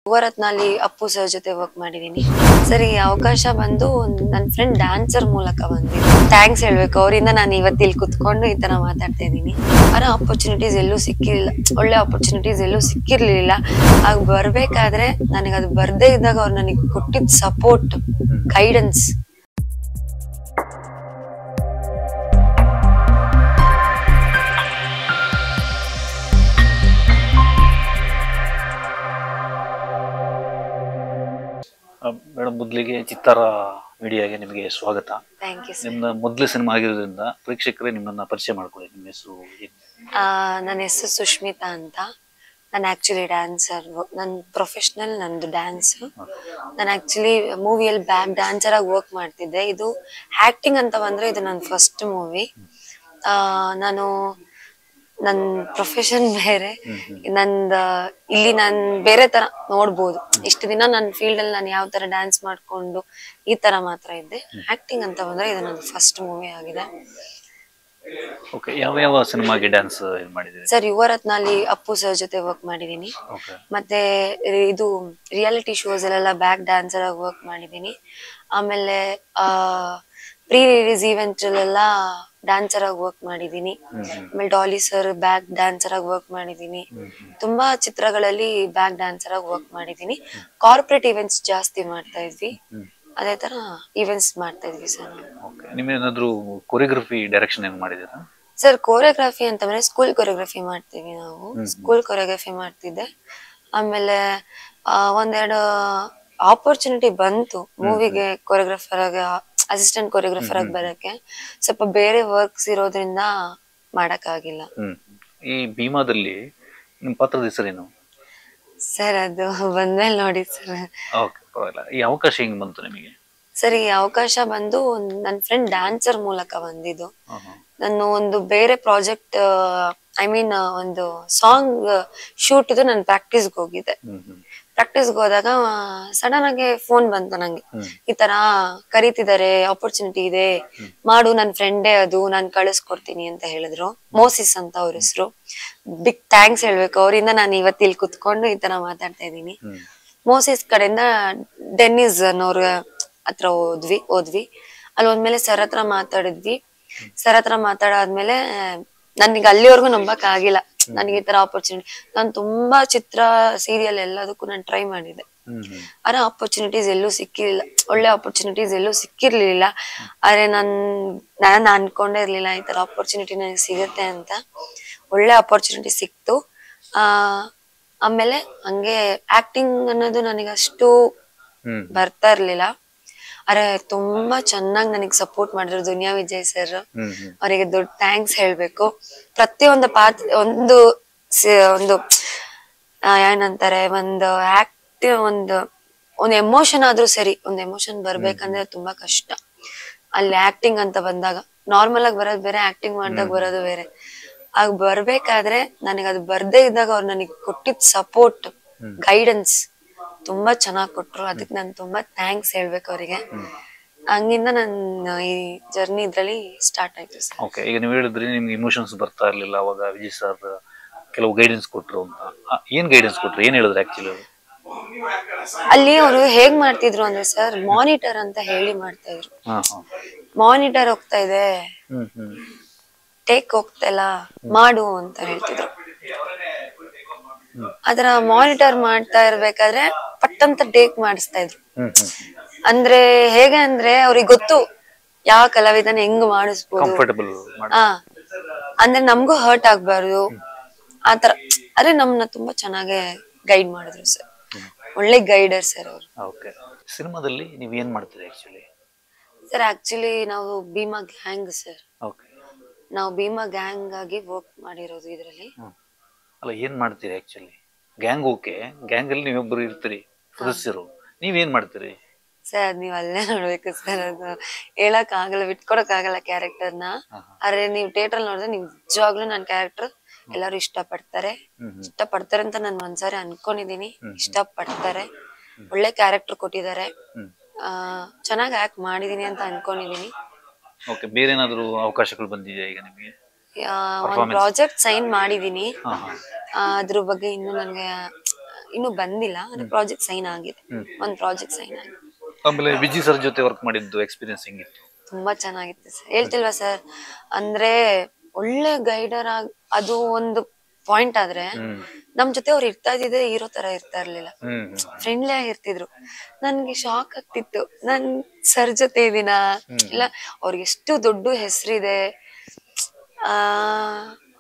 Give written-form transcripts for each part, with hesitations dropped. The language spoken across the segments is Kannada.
ಯುವರತ್ನಲ್ಲಿ ಅಪ್ಪು ಸರ್ ಜೊತೆ ವರ್ಕ್ ಮಾಡಿದೀನಿ ಸರ್. ಈ ಅವಕಾಶ ಬಂದು ನನ್ನ ಫ್ರೆಂಡ್ ಡ್ಯಾನ್ಸರ್ ಮೂಲಕ ಬಂದಿದ್ದು. ಥ್ಯಾಂಕ್ಸ್ ಹೇಳ್ಬೇಕು, ಅವರಿಂದ ನಾನು ಇವತ್ತು ಇಲ್ಲಿ ಕುತ್ಕೊಂಡು ಈ ತರ ಮಾತಾಡ್ತಾ ಇದ್ದೀನಿ. ಆದ್ರೆ ಆಪರ್ಚುನಿಟೀಸ್ ಎಲ್ಲೂ ಸಿಕ್ಕಿರಲಿಲ್ಲ, ಒಳ್ಳೆ ಆಪರ್ಚುನಿಟೀಸ್ ಎಲ್ಲೂ ಸಿಕ್ಕಿರ್ಲಿಲ್ಲ. ಆಗ ಬರ್ಬೇಕಾದ್ರೆ ನನಗೆ ಅದು ಬರ್ದೇ ಇದ್ದಾಗ ಅವ್ರು ನನಗೆ ಕೊಟ್ಟಿದ್ದ ಸಪೋರ್ಟ್, ಗೈಡೆನ್ಸ್ ಮೇಡಮ್, ಮೊದಲಿಗೆ ಚಿತ್ತಾರ ಮೀಡಿಯಾಗೆ ನಿಮಗೆ ಸ್ವಾಗತ. ನಿಮ್ಮ ಮೊದಲ ಸಿನಿಮಾ ಆಗಿರೋದ್ರಿಂದ ಪ್ರೇಕ್ಷಕರೇ ನಿಮ್ಮನ್ನ ಪರಿಚಯ ಮಾಡ್ಕೊಳ್ಳಿ. ನಿಮ್ಮ ಹೆಸರು ಏನು? ನನ್ನ ಹೆಸರು ಸುಷ್ಮಿತಾ ಅಂತ. ನಾನು ಆಕ್ಚುಲಿ ಡ್ಯಾನ್ಸರ್, ನನ್ನ ಪ್ರೊಫೆಷನಲ್ ನಂದು ಡ್ಯಾನ್ಸ್. ನಾನು ಆಕ್ಚುಲಿ ಮೂವಿಯಲ್ಲಿ ಬ್ಯಾಕ್ ಡ್ಯಾನ್ಸರ್ ಆಗಿ ವರ್ಕ್ ಮಾಡ್ತಿದ್ದೆ. ಇದು ಆಕ್ಟಿಂಗ್ ಅಂತ ಬಂದ್ರೆ ಇದು ನನ್ನ ಫಸ್ಟ್ ಮೂವಿ. ನಾನು ನನ್ ಪ್ರೊಫೆಷನ್ ಬೇರೆ, ಇಲ್ಲಿ ನಾನ್ ಬೇರೆ ತರ ನೋಡ್ಬೋದು. ಇಷ್ಟು ದಿನ ನನ್ನ ಫೀಲ್ಡ್ ಅಲ್ಲಿ ನಾನು ಯಾವ ತರ ಡ್ಯಾನ್ಸ್ ಮಾಡ್ಕೊಂಡು ಈ ತರ ಮಾತ್ರ ಇದ್ದೆ. ಆಕ್ಟಿಂಗ್ ಅಂತ ಬಂದ್ರೆ ಇದು ನನ್ನ ಫಸ್ಟ್ ಮೂವಿ ಆಗಿದೆ. ಯಾವ ಸಿನಿಮಾಗೆ ಡ್ಯಾನ್ಸ್ ಮಾಡಿದ್ದೀರಿ ಸರ್? ಯುವರತ್ನಲ್ಲಿ ಅಪ್ಪು ಸರ್ ಜೊತೆ ವರ್ಕ್ ಮಾಡಿದೀನಿ. ಮತ್ತೆ ಇದು ರಿಯಾಲಿಟಿ ಶೋಸ್ ಅಲ್ಲೆಲ್ಲ ಬ್ಯಾಕ್ ಡ್ಯಾನ್ಸರ್ ಆಗಿ ವರ್ಕ್ ಮಾಡಿದೀನಿ. ಆಮೇಲೆ ಪ್ರೀ ರಿಲೀಸ್ ಈವೆಂಟ್ ಅಲ್ಲೆಲ್ಲ ಡ್ಯಾನ್ಸರ್ ಆಗಿ ವರ್ಕ್ ಮಾಡಿದೀನಿ. ಆಮೇಲೆ ಡಾಲಿ ಸರ್ ಬ್ಯಾಕ್ ಡ್ಯಾನ್ಸರ್ ಆಗಿ ವರ್ಕ್ ಮಾಡಿದೀನಿ. ತುಂಬಾ ಚಿತ್ರಗಳಲ್ಲಿ ಬ್ಯಾಕ್ ಡ್ಯಾನ್ಸರ್ ಆಗಿ ವರ್ಕ್ ಮಾಡಿದೀನಿ. ಕಾರ್ಪೊರೇಟ್ ಇವೆಂಟ್ಸ್ ಜಾಸ್ತಿ ಮಾಡ್ತಾ ಇದ್ವಿ, ಅದೇ ತರ ಇವೆಂಟ್ಸ್ ಮಾಡ್ತಾ ಇದ್ವಿ ಸರ್. ನಿಮ್ಮೇನಾದ್ರೂ ಕೊರಿಯೋಗ್ರಫಿ ಡೈರೆಕ್ಷನ್ ಏನು ಮಾಡಿದ್ದೀರಾ ಸರ್? ಕೊರಿಯೋಗ್ರಫಿ ಅಂತಂದ್ರೆ ಸ್ಕೂಲ್ ಕೊರಿಯೋಗ್ರಫಿ ಮಾಡ್ತೀವಿ ನಾವು. ಸ್ಕೂಲ್ ಕೊರಿಯೋಗ್ರಫಿ ಮಾಡ್ತಿದ್ದೆ. ಆಮೇಲೆ ಒಂದೆರಡು ಆಪರ್ಚುನಿಟಿ ಬಂತು ಮೂವಿಗೆ ಕೊರಿಯೋಗ್ರಾಫರ್ ಆಗಿ, ಅಸಿಸ್ಟೆಂಟ್ ಕೊರಿಯೋಗ್ರಾಫರ್ ಆಗಿ ಬರಕ್ಕೆ. ಸ್ವಲ್ಪ ಬೇರೆ ವರ್ಕ್ಸ್ ಇರೋದ್ರಿಂದ ಮಾಡಕ್ ಆಗಿಲ್ಲ. ಈ ಭೀಮಾದಲ್ಲಿ ನಿಮ್ ಪಾತ್ರದ ಹೆಸರೇನು ಸರ್? ಅದು ಬಂದ್ಮೇಲೆ ನೋಡಿ ಸರ್. ಈ ಅವಕಾಶ ಹೆಂಗ್ ಬಂತು ನಿಮಗೆ? ಸರ್, ಈ ಅವಕಾಶ ಬಂದು ನನ್ನ ಫ್ರೆಂಡ್ ಡ್ಯಾನ್ಸರ್ ಮೂಲಕ ಬಂದಿದ್ದು. ನಾನು ಒಂದು ಬೇರೆ ಪ್ರಾಜೆಕ್ಟ್, ಒಂದು ಸಾಂಗ್ ಶೂಟ್ ಇದು ನಾನು ಪ್ರಾಕ್ಟೀಸ್ಗೆ ಹೋಗಿದ್ದೆ. ಪ್ರಾಕ್ಟೀಸ್ಗೆ ಹೋದಾಗ ಸಡನ್ ಆಗಿ ಫೋನ್ ಬಂತು ನಂಗೆ, ಈ ತರ ಕರೀತಿದ್ದಾರೆ, ಆಪರ್ಚುನಿಟಿ ಇದೆ ಮಾಡು, ನನ್ ಫ್ರೆಂಡೇ ಅದು, ನಾನ್ ಕಳಿಸ್ಕೊಡ್ತೀನಿ ಅಂತ ಹೇಳಿದ್ರು. ಮೋಸಿಸ್ ಅಂತ ಅವ್ರ ಹೆಸರು. ಬಿಗ್ ಥ್ಯಾಂಕ್ಸ್ ಹೇಳ್ಬೇಕು, ಅವರಿಂದ ನಾನು ಇವತ್ತು ಇಲ್ಲಿ ಕುತ್ಕೊಂಡು ಈ ತರ ಮಾತಾಡ್ತಾ ಇದ್ದೀನಿ. ಮೋಸಿಸ್ ಕಡೆಯಿಂದ ಡೆನ್ನಿಸ್ ಅನ್ನೋರ್ ಹತ್ರ ಹೋದ್ವಿ. ಅಲ್ಲಿ ಹೋದ್ಮೇಲೆ ಸರ್ ಹತ್ರ ಮಾತಾಡಿದ್ವಿ. ಸರ್ ಹತ್ರ ಮಾತಾಡಾದ್ಮೇಲೆ ನನಗೆ ಅಲ್ಲಿವರೆಗೂ ನಂಬಕ್ ಆಗಿಲ್ಲ ನನಗೆ ಈ ತರ ಆಪರ್ಚುನಿಟಿ. ನಾನು ತುಂಬಾ ಚಿತ್ರ, ಸೀರಿಯಲ್ ಎಲ್ಲದಕ್ಕೂ ನಾನು ಟ್ರೈ ಮಾಡಿದ್ದೆ. ಆದ್ರೆ ಆಪರ್ಚುನಿಟೀಸ್ ಎಲ್ಲೂ ಸಿಕ್ಕಿರ್ಲಿಲ್ಲ, ಒಳ್ಳೆ ಆಪರ್ಚುನಿಟೀಸ್ ಎಲ್ಲೂ ಸಿಕ್ಕಿರ್ಲಿಲ್ಲ. ಆದ್ರೆ ನಾನು ಅನ್ಕೊಂಡೇ ಇರ್ಲಿಲ್ಲ ಈ ತರ ಆಪರ್ಚುನಿಟಿ ನನಗೆ ಸಿಗುತ್ತೆ ಅಂತ. ಒಳ್ಳೆ ಆಪರ್ಚುನಿಟಿ ಸಿಕ್ತು. ಆಮೇಲೆ ಹಂಗೆ ಆಕ್ಟಿಂಗ್ ಅನ್ನೋದು ನನಗೆ ಅಷ್ಟು ಬರ್ತಾ ಇರ್ಲಿಲ್ಲ. ಆದ್ರೆ ತುಂಬಾ ಚೆನ್ನಾಗಿ ನನಗೆ ಸಪೋರ್ಟ್ ಮಾಡಿದ್ರು ದುನಿಯಾ ವಿಜಯ್ ಸರ್. ಅವರಿಗೆ ದೊಡ್ಡ ಥ್ಯಾಂಕ್ಸ್ ಹೇಳ್ಬೇಕು. ಪ್ರತಿಯೊಂದು ಒಂದು ಏನಂತಾರೆ, ಒಂದು ಆಕ್ಟಿವ್ ಒಂದು ಎಮೋಷನ್ ಆದ್ರೂ ಸರಿ, ಒಂದು ಎಮೋಷನ್ ಬರ್ಬೇಕಂದ್ರೆ ತುಂಬಾ ಕಷ್ಟ. ಅಲ್ಲಿ ಆಕ್ಟಿಂಗ್ ಅಂತ ಬಂದಾಗ ನಾರ್ಮಲ್ ಆಗಿ ಬರೋದು ಬೇರೆ, ಆಕ್ಟಿಂಗ್ ಮಾಡಿದಾಗ ಬರೋದು ಬೇರೆ. ಆಗ ಬರ್ಬೇಕಾದ್ರೆ ನನಗೆ ಅದು ಬರ್ದೇ ಇದ್ದಾಗ ಅವ್ರು ನನಗೆ ಕೊಟ್ಟಿದ್ ಸಪೋರ್ಟ್, ಗೈಡೆನ್ಸ್ ತುಂಬಾ ಚೆನ್ನಾಗ್ ಕೊಟ್ರು. ಅದಕ್ಕೆ ನಾನು ತುಂಬಾ ಥ್ಯಾಂಕ್ಸ್ ಹೇಳ್ಬೇಕು ಅವರಿಗೆ. ಹಂಗಿಂದ ನನ್ನ ಈ ಜರ್ನಿ ಇದ್ರಲ್ಲಿ ಸ್ಟಾರ್ಟ್ ಆಯ್ತು ಸರ್. ಓಕೆ, ಈಗ ನೀವು ಹೇಳಿದ್ರಿ ನಿಮ್ಗೆ ಇಮೋಷನ್ಸ್ ಬರ್ತಾ ಇರ್ಲಿಲ್ಲ, ಅವಾಗ ವಿಜಯ್ ಸರ್ ಕೆಲವು ಗೈಡೆನ್ಸ್ ಕೊಟ್ರು ಅಂತ. ಏನ್ ಗೈಡೆನ್ಸ್ ಕೊಟ್ರು, ಏನ್ ಹೇಳಿದ್ರು ಆಕ್ಚುಲಿ? ಅಲ್ಲಿ ಅವರು ಹೇಗ್ ಮಾಡ್ತಿದ್ರು ಅಂದ್ರೆ ಸರ್, ಮಾನಿಟರ್ ಅಂತ ಹೇಳಿ ಮಾಡ್ತಾ ಇದ್ರು. ಮಾನಿಟರ್ ಹೋಗ್ತಾ ಇದೆ, ಟೇಕ್ ಹೋಗ್ತಾ ಇಲ್ಲ, ಮಾಡು ಅಂತ ಹೇಳ್ತಿದ್ರು. ಅದರ ಮಾನಿಟರ್ ಮಾಡ್ತಾ ಇರ್ಬೇಕಾದ್ರೆ ಪಟ್ಟಂತ ಟೇಕ್ ಮಾಡಿಸ್ತಾ ಇದ್ರು. ಅಂದ್ರೆ ಹೇಗೆ ಅಂದ್ರೆ ಅವ್ರಿಗೆ ಗೊತ್ತು ಯಾವ ಕಲಾವಿದನ ಹೆಂಗ್ ಮಾಡಿಸ್ಬೋದು, ಅಂದ್ರೆ ನಮ್ಗೂ ಹರ್ಟ್ ಆಗ್ಬಾರ್ದು ಆತರ. ಅರೆ ನಮ್ನ ತುಂಬಾ ಚೆನ್ನಾಗಿ ಗೈಡ್ ಮಾಡಿದ್ರು ಸರ್, ಒಳ್ಳೆ ಗೈಡರ್ ಸರ್ ಅವರು. ಸಿನಿಮಾದಲ್ಲಿ ನೀವ್ ಏನ್ ಮಾಡ್ತೀರಿ ಆಕ್ಚುಲಿ? ಸರ್ ಆಕ್ಚುಲಿ ನಾವು ಭೀಮಾ ಗ್ಯಾಂಗ್ ಸರ್. ನಾವು ಭೀಮಾ ಗ್ಯಾಂಗ್ ಆಗಿ ವರ್ಕ್ ಮಾಡಿರೋದು ಇದ್ರಲ್ಲಿ. ಅಲ್ಲ, ಏನ್ ಮಾಡ್ತೀರಿ ಆಕ್ಚುಲಿ? ಗ್ಯಾಂಗ್ ಓಕೆ, ಗ್ಯಾಂಗ್ ಅಲ್ಲಿ ನೀವೊಬ್ರು ಇರ್ತೀರಿ ಸದಸ್ಯರು, ನೀವೇನ್ ಮಾಡ್ತೀರಿ ಸರ್? ನೀವ್ ಅಲ್ಲೇ ನೋಡ್ಬೇಕು ಸರ್, ಅದು ಹೇಳಕ್ ಆಗಲ್ಲ, ಬಿಟ್ಕೊಡಕ್ ಆಗಲ್ಲ ಕ್ಯಾರೆಕ್ಟರ್ನ. ಆದ್ರೆ ನೀವು ಥಿಯೇಟರ್ ನೋಡಿದ್ರೆ ನಿಜವಾಗ್ಲೂ ನನ್ನ ಕ್ಯಾರೆಕ್ಟರ್ ಎಲ್ಲರೂ ಇಷ್ಟಪಡ್ತಾರೆ ಅಂತ ನಾನು ಒಂದ್ಸಾರಿ ಅನ್ಕೊಂಡಿದೀನಿ. ಇಷ್ಟಪಡ್ತಾರೆ, ಒಳ್ಳೆ ಕ್ಯಾರೆಕ್ಟರ್ ಕೊಟ್ಟಿದ್ದಾರೆ, ಚೆನ್ನಾಗಿ ಆಕ್ಟ್ ಮಾಡಿದೀನಿ ಅಂತ ಅನ್ಕೊಂಡಿದೀನಿ. ಬೇರೆ ಏನಾದ್ರು ಅವಕಾಶಗಳು ಬಂದಿದೆಯಾ ಈಗ ನಿಮಗೆ? ಒಂದು ಪ್ರಾಜೆಕ್ಟ್ ಸೈನ್ ಮಾಡಿದೀನಿ, ಅದ್ರ ಬಗ್ಗೆ ಇನ್ನು ನನಗೆ ಇನ್ನು ಬಂದಿಲ್ಲ, ಪ್ರಾಜೆಕ್ಟ್ ಸೈನ್ ಆಗಿದೆ, ಒಂದ್ ಪ್ರಾಜೆಕ್ಟ್ ಸೈನ್ ಆಗಿದೆ. ಆಮೇಲೆ ವಿಜಿ ಸರ್ ಜೊತೆ ವರ್ಕ್ ಮಾಡಿದ್ದು ಎಕ್ಸ್ಪೀರಿಯನ್ಸ್ ಹೆಂಗಿತ್ತು? ತುಂಬಾ ಚೆನ್ನಾಗಿತ್ತು ಸರ್. ಹೇಳ್ತಿಲ್ವಾ ಸರ್, ಅಂದ್ರೆ ಒಳ್ಳೆ ಗೈಡರ್ ಆಗಿ ಅದು ಒಂದು ಪಾಯಿಂಟ್ ಆದ್ರೆ ನಮ್ ಜೊತೆ ಅವ್ರು ಇರ್ತಾ ಇದ್ದಿದ್ರೆ ಹೀರೋ ತರ ಇರ್ತಾ ಇರ್ಲಿಲ್ಲ, ಫ್ರೆಂಡ್ಲಿ ಆಗಿರ್ತಿದ್ರು. ನನ್ಗೆ ಶಾಕ್ ಆಗ್ತಿತ್ತು, ನನ್ ಸರ್ ಜೊತೆ ಇದೀನ ಇಲ್ಲ, ಅವ್ರಿಗೆ ಎಷ್ಟು ದೊಡ್ಡ ಹೆಸರಿದೆ,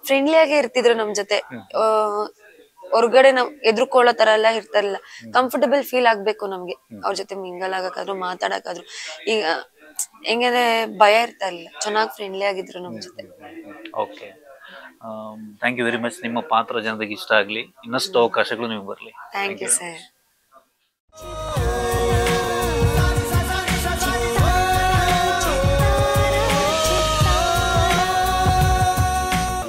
ಫ್ರೆಂಡ್ಲಿ ಆಗಿ ಇರ್ತಿದ್ರು ನಮ್ ಜೊತೆ. ಹೊರ್ಗಡೆ ನಾವ್ ಎದ್ರುಕೊಳ್ಳೋ ತರ ಎಲ್ಲ ಇರ್ತಾರಿಲ್ಲ, ಕಂಫರ್ಟಬಲ್ ಫೀಲ್ ಆಗ್ಬೇಕು ನಮ್ಗೆ ಅವ್ರ ಜೊತೆ ಮಿಂಗಲ್ ಆಗಕ್ಕಾದ್ರು ಮಾತಾಡಕ್ಕಾದ್ರು. ಈಗ ಹೆಂಗಂದ್ರೆ ಭಯ ಇರ್ತಾ ಇರ್ಲಿಲ್ಲ, ಚೆನ್ನಾಗ್ ಫ್ರೆಂಡ್ಲಿ ಆಗಿದ್ರು ನಮ್ ಜೊತೆ. Okay, thank you very much. ನಿಮ್ಮ ಪಾತ್ರ ಜನರಿಗೆ ಇಷ್ಟ ಆಗ್ಲಿ, ಇನ್ನಷ್ಟು ಅವಕಾಶಗಳು ನಿಮ್ಗೆ ಬರ್ಲಿ. Thank you sir.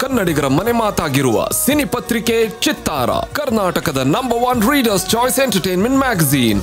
ಕನ್ನಡಿಗರ ಮನೆ ಮಾತಾಗಿರುವ ಸಿನಿ ಪತ್ರಿಕೆ ಚಿತ್ತಾರ, ಕರ್ನಾಟಕದ number 1 readers choice entertainment magazine.